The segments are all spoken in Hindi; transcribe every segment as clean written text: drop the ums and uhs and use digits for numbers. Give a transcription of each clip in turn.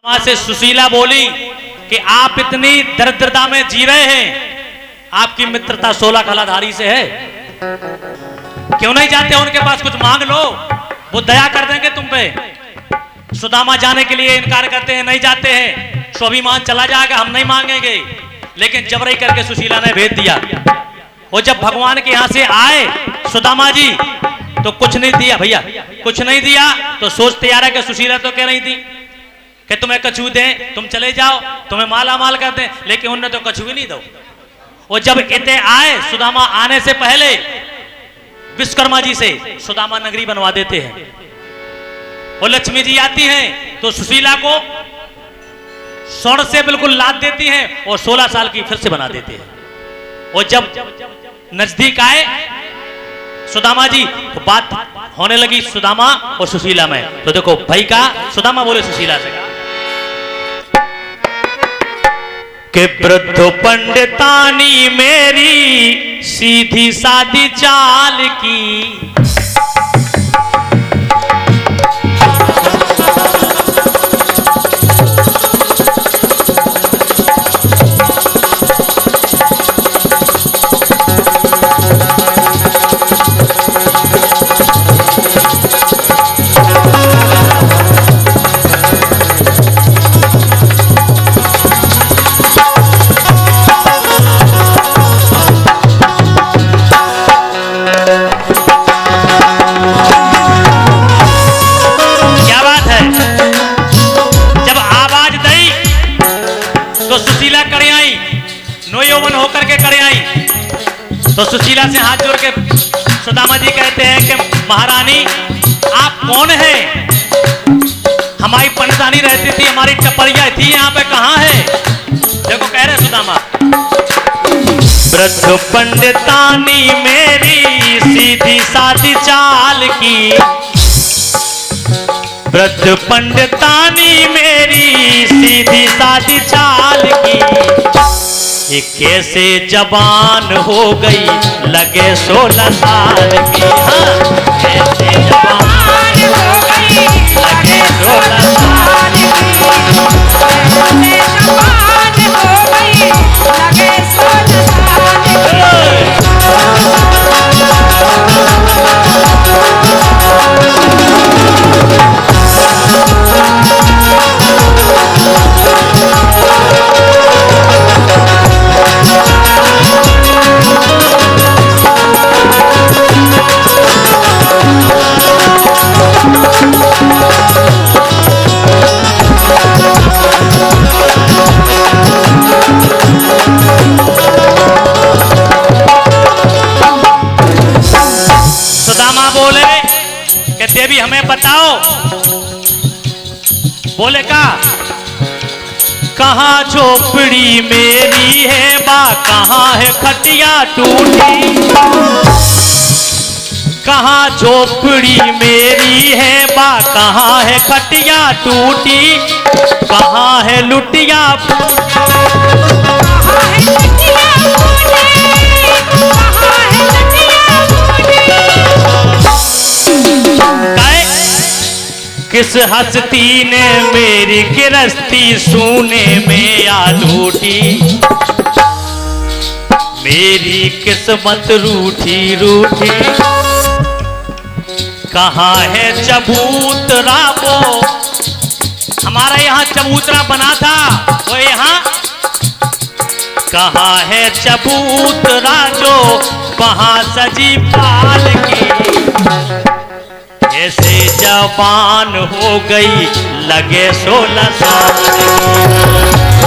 वहां से सुशीला बोली कि आप इतनी दरिद्रता में जी रहे हैं, आपकी मित्रता 16 कलाधारी से है, क्यों नहीं जाते उनके पास, कुछ मांग लो, वो दया कर देंगे तुम पे। सुदामा जाने के लिए इनकार करते हैं, नहीं जाते हैं, स्वाभिमान चला जाएगा, हम नहीं मांगेंगे। लेकिन जबरई करके सुशीला ने भेज दिया। वो जब भगवान के यहां से आए सुदामा जी तो कुछ नहीं दिया भैया, कुछ नहीं दिया। तो सोच तैयार है कि सुशीला तो कह रही थी कि तुम्हें कछू दें, तुम चले जाओ, तुम्हें माला माल कर दें, लेकिन उनने तो कछू ही नहीं दो। वो जब इतने आए, सुदामा आने से पहले विश्वकर्मा जी से सुदामा नगरी बनवा देते हैं। वो लक्ष्मी जी आती हैं तो सुशीला को स्वर्ण से बिल्कुल लाद देती हैं और 16 साल की फिर से बना देते हैं। और जब नजदीक आए सुदामा जी तो बात होने लगी सुदामा और सुशीला में। तो देखो भाई का सुदामा बोले सुशीला से कि वृद्ध पंडितानी मेरी सीधी सादी चाल की, तो सुशीला से हाथ जोड़ के सुदामा जी कहते हैं कि महारानी आप कौन हैं? हमारी पंडितानी रहती थी, हमारी टपरिया थी, यहाँ पे कहाँ है? देखो कह रहे सुदामा, वृद्ध पंडितानी मेरी सीधी सादी चाल की, वृद्ध पंडितानी मेरी सीधी सादी चाल की, ये कैसे जवान हो गई लगे 16 साल की। हाँ, कैसे जवान हो गई लगे 16 साल की, कैसे जवान हो गई लगे 16 साल की। देवी हमें बताओ, बोले का कहाँ झोपड़ी मेरी है बा, कहाँ है खटिया टूटी, कहाँ झोपड़ी मेरी है बा, कहाँ है खटिया टूटी, कहाँ है लुटिया किस हस्ती ने मेरी गिरस्ती सोने में याद उठी, मेरी किस्मत रूठी रूठी, कहाँ है चबूतरा वो, हमारा यहाँ चबूतरा बना था वो यहाँ, कहाँ है चबूतरा जो वहाँ सजी पाल की, ऐसे जवान हो गई लगे 16 साल की।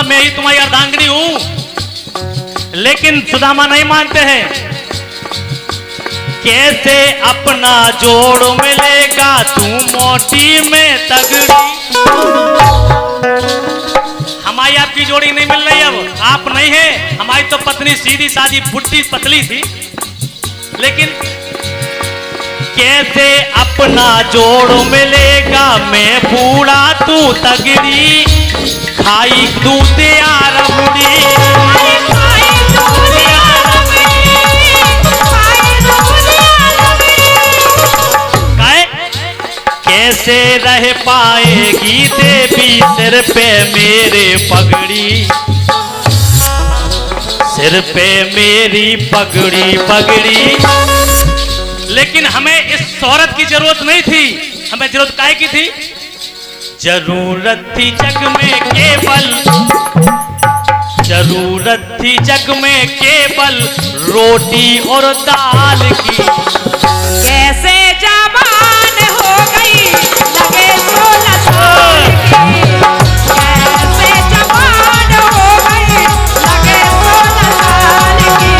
दूंगा, मैं ही तुम्हारी अर्धांगिनी हूं। लेकिन सुदामा नहीं मानते हैं। कैसे अपना जोड़ मिलेगा तू मोटी में तगड़ी। हमारी आपकी जोड़ी नहीं मिल रही, अब आप नहीं है। हमारी तो पत्नी सीधी सादी बुढ़ी पतली थी। लेकिन कैसे अपना जोड़ मिलेगा, मैं बूढ़ा तू तगड़ी, खाई दूध यार बुढ़ी। कैसे रह पाएगी देवी सिर पे मेरे पगड़ी, सिर पे मेरी पगड़ी पगड़ी। लेकिन हमें इस शोहरत की जरूरत नहीं थी, हमें जरूरत काहे की थी? जरूरत थी जग में केवल, जरूरत थी जग में केवल रोटी और दाल की। कैसे जवान हो गई लगे 16 साल की, कैसे जवान हो गई लगे 16 साल की।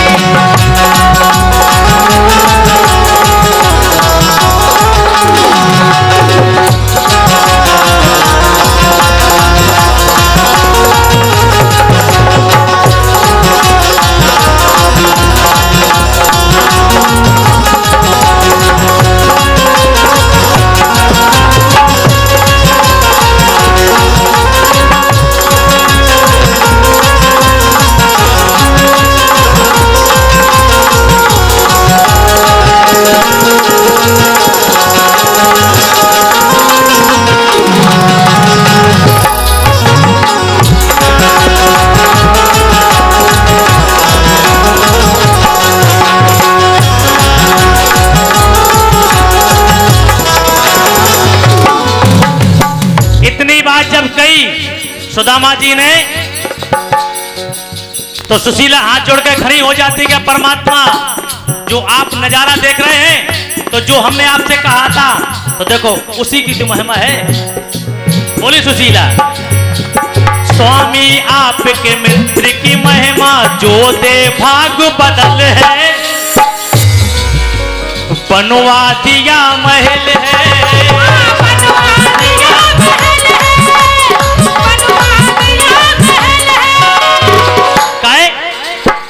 सुदामा जी ने तो सुशीला हाथ जोड़ के खड़ी हो जाती है, परमात्मा जो आप नजारा देख रहे हैं, तो जो हमने आपसे कहा था तो देखो उसी की जो महिमा है। बोली सुशीला, स्वामी आपके मित्र की महिमा जो दे भाग बदल है, बनवा दिया महल है।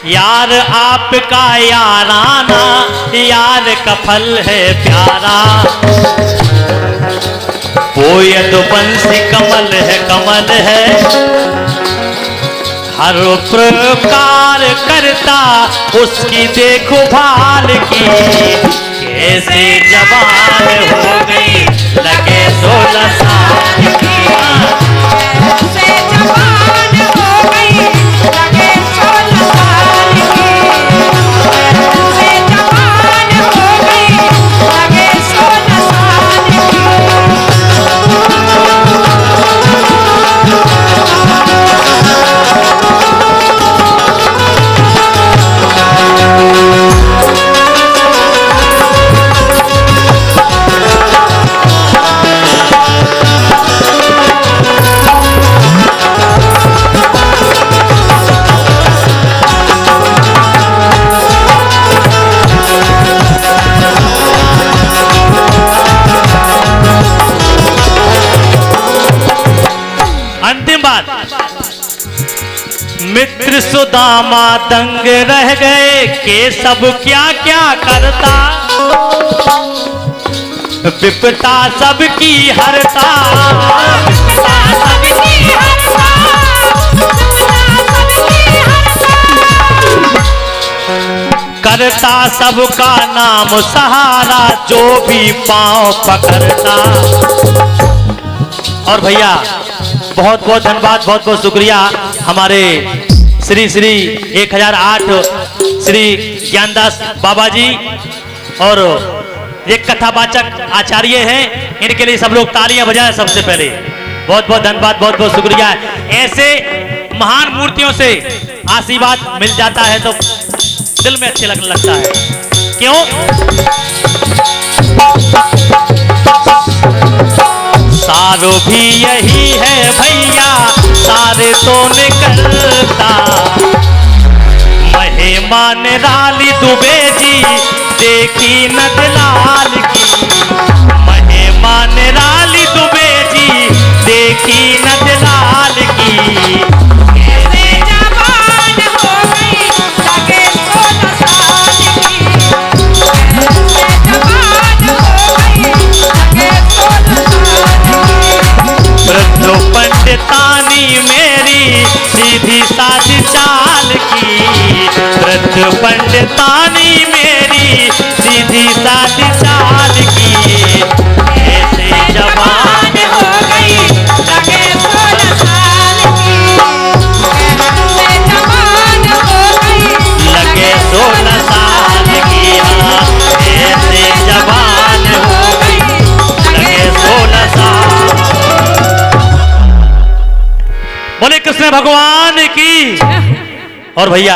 यार आपका याराना यार का फल है प्यारा, वो यदुवंशी कमल है कमल है, हर प्रकार करता उसकी देखभाल की। कैसे जवान हो गई लगे 16 साल की, कैसे जवान हो गई लगे 16 साल की, कैसे जवान हो गई लगे 16 साल की। मित्र सुदामा दंग रह गए के सब क्या क्या करता, विपता सबकी हरता, विपता सबकी हरता, विपता सबकी हरता। करता सबका नाम सहारा जो भी पांव पकड़ता। और भैया बहुत बहुत धन्यवाद, बहुत बहुत शुक्रिया हमारे श्री श्री 1008 श्री ज्ञानदास बाबा जी और ये कथावाचक आचार्य हैं, इनके लिए सब लोग तालियां बजाएं। सबसे पहले बहुत बहुत धन्यवाद, बहुत बहुत शुक्रिया। ऐसे महान मूर्तियों से आशीर्वाद मिल जाता है तो दिल में अच्छे लगने लगता है। क्यों? सारो भी यही है भैया, सारे से तो निकलता। महिमा निराली दुबे जी देखी नंदलाल की, महिमा निराली दुबे जी देखी नंदलाल की। कैसे जवान हो गई लगे 16 साल की, कैसे जवान हो गई लगे 16 साल की। वृद्ध पंडितानी मेरी सीधी साधी चाल की, वृद्ध पंडितानी मेरी सीधी साधी चाल की। ऐसे जवान हो गई लगे 16 साल की, कैसे जवान हो गई लगे 16 साल की। हाँ, ऐसे जवान हो गई लगे 16 साल। बोले कृष्ण भगवान की। और भैया